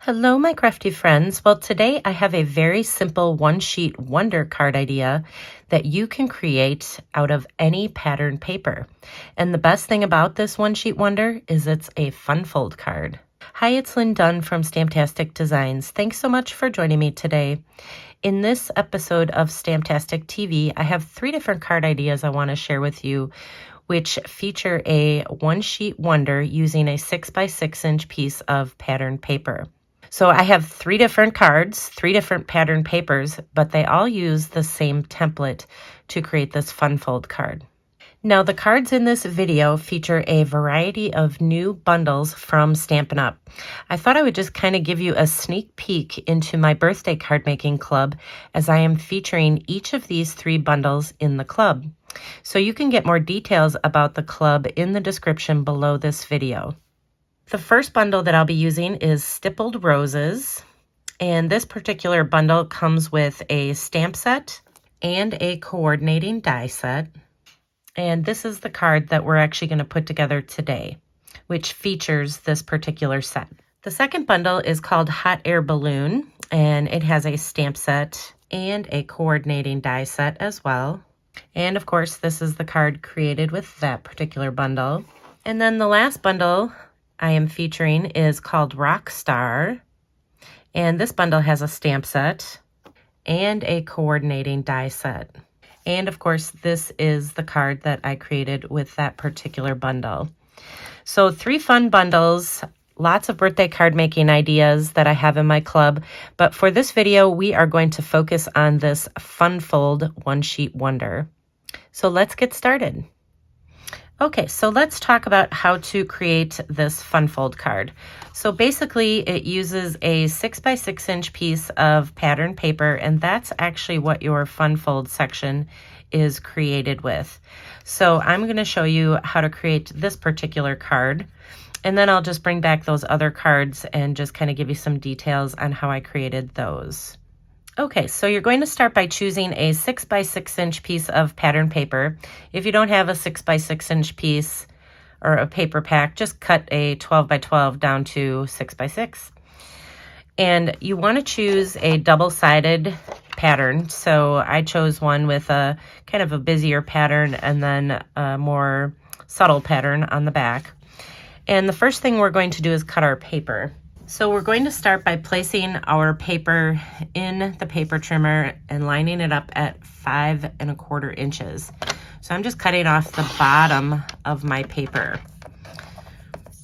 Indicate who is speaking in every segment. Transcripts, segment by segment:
Speaker 1: Hello, my crafty friends. Well, today I have a very simple one-sheet wonder card idea that you can create out of any pattern paper. And the best thing about this one-sheet wonder is it's a fun fold card. Hi, it's Lynn Dunn from Stamptastic Designs. Thanks so much for joining me today. In this episode of Stamptastic TV, I have 3 different card ideas I want to share with you, which feature a one-sheet wonder using a 6x6 inch piece of pattern paper. So I have 3 different cards, 3 different pattern papers, but they all use the same template to create this fun fold card. Now the cards in this video feature a variety of new bundles from Stampin Up. I thought I would just kind of give you a sneak peek into my birthday card making club, as I am featuring each of these 3 bundles in the club. So you can get more details about the club in the description below this video. The first bundle that I'll be using is Stippled Roses, and this particular bundle comes with a stamp set and a coordinating die set. And this is the card that we're actually going to put together today, which features this particular set. The second bundle is called Hot Air Balloon, and it has a stamp set and a coordinating die set as well. And of course, this is the card created with that particular bundle. And then the last bundle I am featuring is called Rockstar, and this bundle has a stamp set and a coordinating die set. And of course, this is the card that I created with that particular bundle. So 3 fun bundles, lots of birthday card making ideas that I have in my club, but for this video, we are going to focus on this fun fold one-sheet wonder. So let's get started. Okay, so let's talk about how to create this fun fold card. So basically it uses a 6x6 inch piece of pattern paper, and that's actually what your fun fold section is created with. So I'm going to show you how to create this particular card, and then I'll just bring back those other cards and just kind of give you some details on how I created those. Okay, so you're going to start by choosing a 6x6 inch piece of pattern paper. If you don't have a 6x6 inch piece or a paper pack, just cut a 12x12 down to 6x6. And you want to choose a double-sided pattern. So I chose one with a kind of a busier pattern and then a more subtle pattern on the back. And the first thing we're going to do is cut our paper. So we're going to start by placing our paper in the paper trimmer and lining it up at 5 1/4 inches. So I'm just cutting off the bottom of my paper.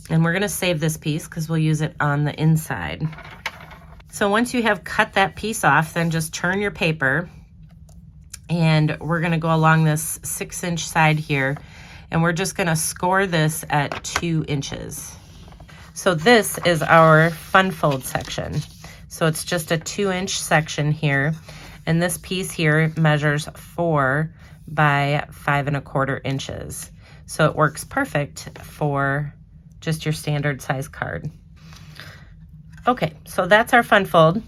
Speaker 1: And we're going to save this piece because we'll use it on the inside. So once you have cut that piece off, then just turn your paper, and we're going to go along this 6-inch side here, and we're just going to score this at 2 inches. So this is our fun fold section. So it's just a 2-inch section here, and this piece here measures 4 by 5 1/4 inches. So it works perfect for just your standard size card. Okay, so that's our fun fold.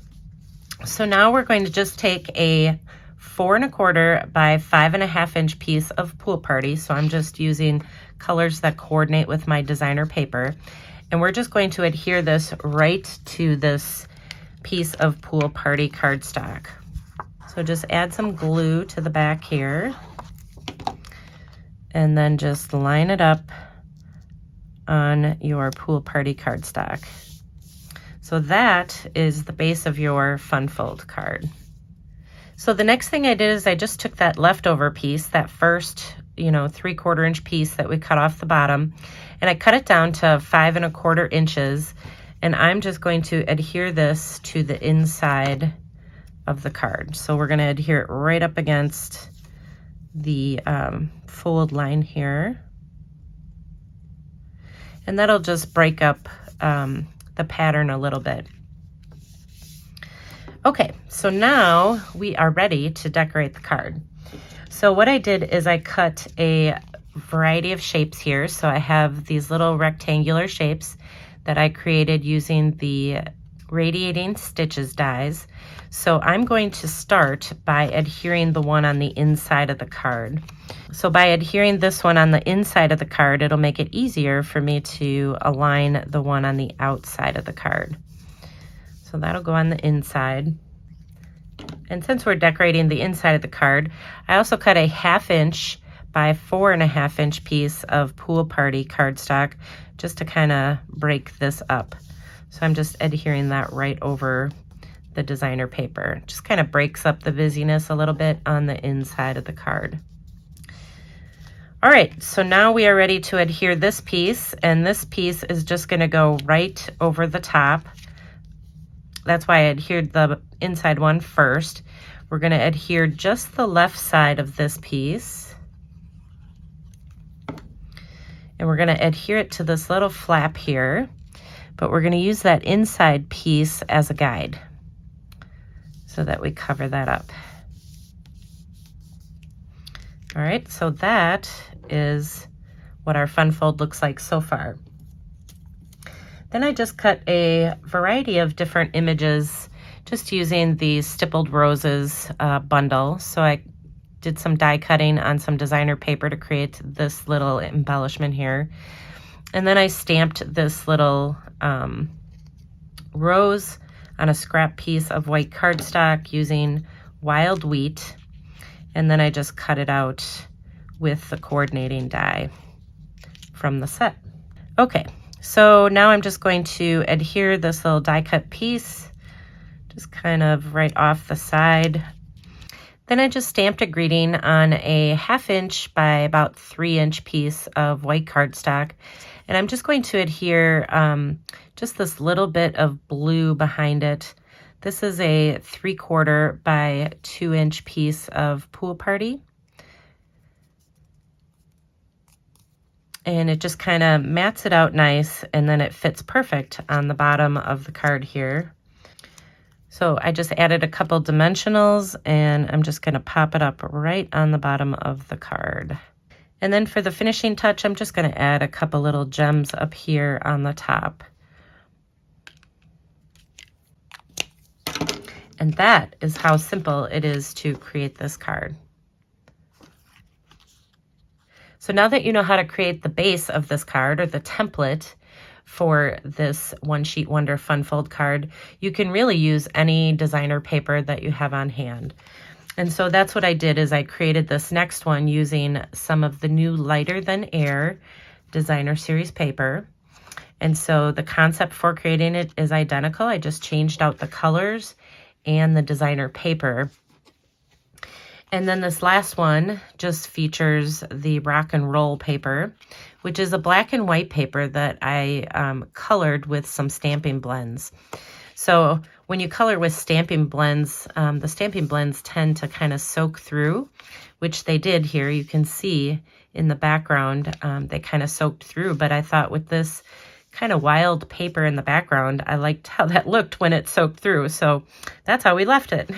Speaker 1: So now we're going to just take a 4 1/4 by 5 1/2 inch piece of Pool Party. So I'm just using colors that coordinate with my designer paper. And we're just going to adhere this right to this piece of Pool Party cardstock. So just add some glue to the back here, and then just line it up on your Pool Party cardstock. So that is the base of your fun fold card. So the next thing I did is I just took that leftover piece, that first 3/4 inch piece that we cut off the bottom, and I cut it down to 5 1/4 inches, and I'm just going to adhere this to the inside of the card. So we're going to adhere it right up against the fold line here, and that'll just break up the pattern a little bit. Okay, so now we are ready to decorate the card. So what I did is I cut a variety of shapes here. So I have these little rectangular shapes that I created using the Radiating Stitches dies. So I'm going to start by adhering the one on the inside of the card. So by adhering this one on the inside of the card, it'll make it easier for me to align the one on the outside of the card. So that'll go on the inside. And since we're decorating the inside of the card, I also cut a 1/2 inch by 4.5 inch piece of Pool Party cardstock just to kind of break this up. So I'm just adhering that right over the designer paper. Just kind of breaks up the busyness a little bit on the inside of the card. All right, so now we are ready to adhere this piece, and this piece is just going to go right over the top. That's why I adhered the inside one first. We're going to adhere just the left side of this piece. And we're going to adhere it to this little flap here, but we're going to use that inside piece as a guide so that we cover that up. All right, so that is what our fun fold looks like so far. Then I just cut a variety of different images just using the Stippled Roses bundle. So I did some die cutting on some designer paper to create this little embellishment here. And then I stamped this little rose on a scrap piece of white cardstock using wild wheat. And then I just cut it out with the coordinating die from the set. Okay. So now I'm just going to adhere this little die cut piece, just kind of right off the side. Then I just stamped a greeting on a 1/2 inch by about 3 inch piece of white cardstock. And I'm just going to adhere just this little bit of blue behind it. This is a 3/4 by 2 inch piece of Pool Party. And it just kind of mats it out nice, and then it fits perfect on the bottom of the card here. So I just added a couple dimensionals, and I'm just going to pop it up right on the bottom of the card. And then for the finishing touch, I'm just going to add a couple little gems up here on the top. And that is how simple it is to create this card. So now that you know how to create the base of this card, or the template for this One Sheet Wonder Fun Fold card, you can really use any designer paper that you have on hand. And so that's what I did, is I created this next one using some of the new Lighter Than Air designer series paper. And so the concept for creating it is identical. I just changed out the colors and the designer paper. And then this last one just features the Rock and Roll paper, which is a black and white paper that I colored with some stamping blends. So when you color with stamping blends, the stamping blends tend to kind of soak through, which they did here. You can see in the background, they kind of soaked through, but I thought with this kind of wild paper in the background, I liked how that looked when it soaked through. So that's how we left it.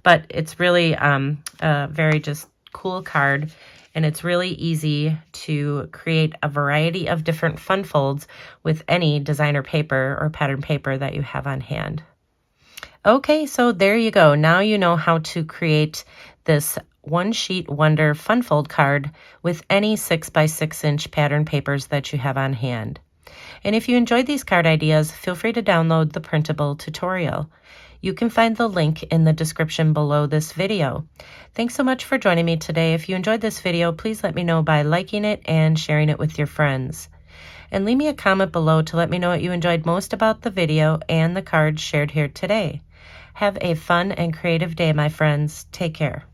Speaker 1: But it's really a very just cool card, and it's really easy to create a variety of different fun folds with any designer paper or pattern paper that you have on hand. Okay, so there you go. Now you know how to create this One Sheet Wonder Fun Fold card with any 6x6 inch pattern papers that you have on hand. And if you enjoyed these card ideas, feel free to download the printable tutorial. You can find the link in the description below this video. Thanks so much for joining me today. If you enjoyed this video, please let me know by liking it and sharing it with your friends. And leave me a comment below to let me know what you enjoyed most about the video and the cards shared here today. Have a fun and creative day, my friends. Take care.